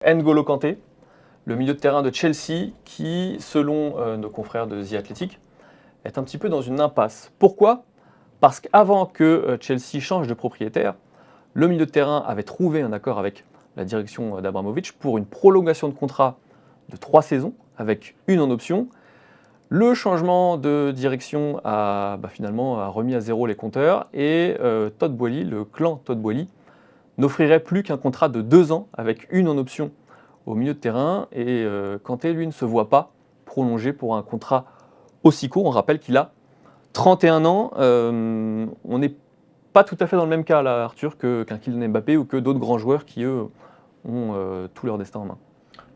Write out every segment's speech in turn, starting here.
N'Golo Kanté, le milieu de terrain de Chelsea, qui, selon nos confrères de The Athletic, est un petit peu dans une impasse. Pourquoi? Parce qu'avant que Chelsea change de propriétaire, le milieu de terrain avait trouvé un accord avec la direction d'Abramovich pour une prolongation de contrat de 3 saisons, avec une en option. Le changement de direction a finalement remis à zéro les compteurs et Todd Boehly, le clan Todd Boehly, n'offrirait plus qu'un contrat de 2 ans avec une en option au milieu de terrain. Et Kanté, lui, ne se voit pas prolongé pour un contrat aussi court. On rappelle qu'il a 31 ans. On n'est pas tout à fait dans le même cas, là, Arthur, qu'un Kylian Mbappé ou que d'autres grands joueurs qui, eux, ont tout leur destin en main.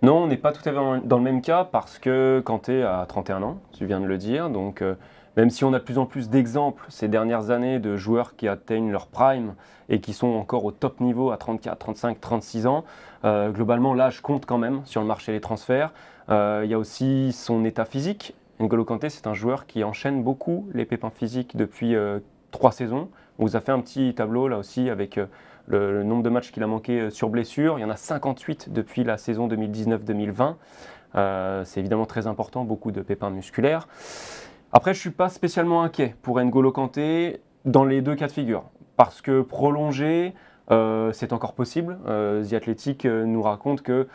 Non, on n'est pas tout à fait dans le même cas parce que Kanté a 31 ans, tu viens de le dire. Donc, même si on a de plus en plus d'exemples ces dernières années de joueurs qui atteignent leur prime et qui sont encore au top niveau à 34, 35, 36 ans, globalement, l'âge compte quand même sur le marché des transferts. Il y a aussi son état physique. N'Golo Kanté, c'est un joueur qui enchaîne beaucoup les pépins physiques depuis 3 saisons. On vous a fait un petit tableau là aussi avec le nombre de matchs qu'il a manqué sur blessure. Il y en a 58 depuis la saison 2019-2020. C'est évidemment très important, beaucoup de pépins musculaires. Après, je ne suis pas spécialement inquiet pour N'Golo Kanté dans les deux cas de figure. Parce que prolonger, c'est encore possible. The Athletic nous raconte que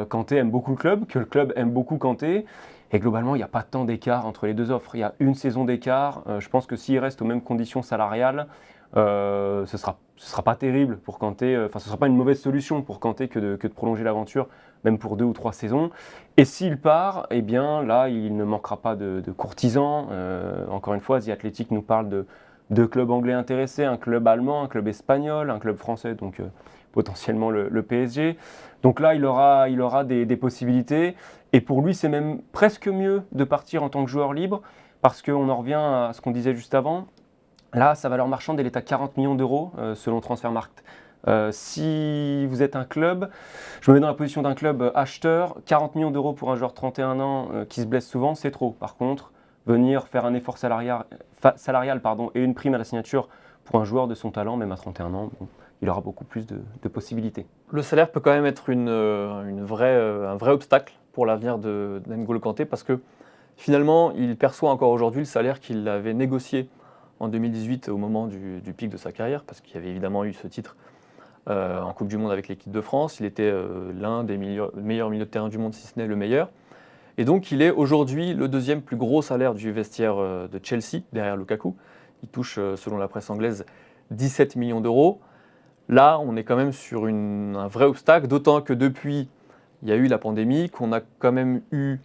Kanté aime beaucoup le club, que le club aime beaucoup Kanté. Et globalement, il n'y a pas tant d'écart entre les deux offres. Il y a une saison d'écart. Je pense que s'il reste aux mêmes conditions salariales, ce sera pas terrible pour Kanté. Enfin, ce ne sera pas une mauvaise solution pour Kanté que de prolonger l'aventure, même pour 2 ou 3 saisons. Et s'il part, eh bien là, il ne manquera pas de courtisans. Encore une fois, The Athletic nous parle de clubs anglais intéressés, un club allemand, un club espagnol, un club français, donc potentiellement le PSG. Donc là, il aura des possibilités. Et pour lui, c'est même presque mieux de partir en tant que joueur libre, parce qu'on en revient à ce qu'on disait juste avant. Là, sa valeur marchande, elle est à 40 millions d'euros selon Transfermarkt. Si vous êtes un club, je me mets dans la position d'un club acheteur, 40 millions d'euros pour un joueur de 31 ans qui se blesse souvent, c'est trop. Par contre, venir faire un effort salarial et une prime à la signature pour un joueur de son talent, même à 31 ans, bon, il aura beaucoup plus de possibilités. Le salaire peut quand même être un vrai obstacle pour l'avenir de N'Golo Kanté parce que finalement, il perçoit encore aujourd'hui le salaire qu'il avait négocié en 2018 au moment du pic de sa carrière, parce qu'il y avait évidemment eu ce titre en Coupe du Monde avec l'équipe de France. Il était l'un des meilleurs milieux de terrain du monde, si ce n'est le meilleur. Et donc, il est aujourd'hui le deuxième plus gros salaire du vestiaire de Chelsea, derrière Lukaku. Il touche, selon la presse anglaise, 17 millions d'euros. Là, on est quand même sur un vrai obstacle, d'autant que depuis, il y a eu la pandémie, qu'on a quand même eu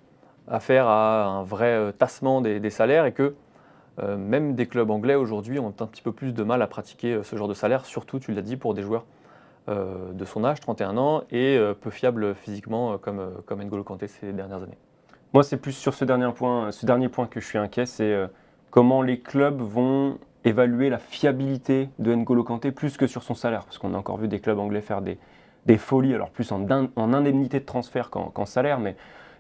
affaire à un vrai tassement des salaires et que même des clubs anglais aujourd'hui ont un petit peu plus de mal à pratiquer ce genre de salaire, surtout, tu l'as dit, pour des joueurs de son âge, 31 ans, et peu fiables physiquement comme N'Golo Kanté ces dernières années. Moi, c'est plus sur ce dernier point que je suis inquiet, c'est comment les clubs vont évaluer la fiabilité de N'Golo Kanté plus que sur son salaire, parce qu'on a encore vu des clubs anglais faire des folies, alors plus en indemnité de transfert qu'en salaire, mais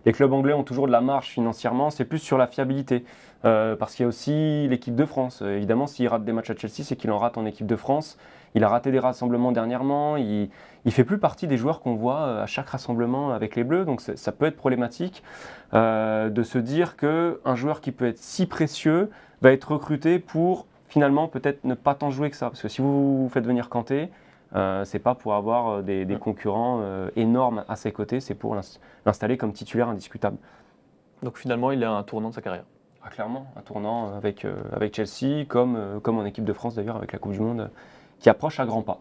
les clubs anglais ont toujours de la marge financièrement, c'est plus sur la fiabilité, parce qu'il y a aussi l'équipe de France. Évidemment, s'il rate des matchs à Chelsea, c'est qu'il en rate en équipe de France. Il a raté des rassemblements dernièrement, il fait plus partie des joueurs qu'on voit à chaque rassemblement avec les Bleus, donc ça peut être problématique de se dire qu'un joueur qui peut être si précieux va être recruté pour finalement peut-être ne pas tant jouer que ça. Parce que si vous faites venir Kanté, c'est pas pour avoir des concurrents énormes à ses côtés, c'est pour l'installer comme titulaire indiscutable. Donc finalement, il est à un tournant de sa carrière. Ah, clairement, un tournant avec Chelsea, comme en équipe de France d'ailleurs, avec la Coupe du Monde qui approche à grands pas.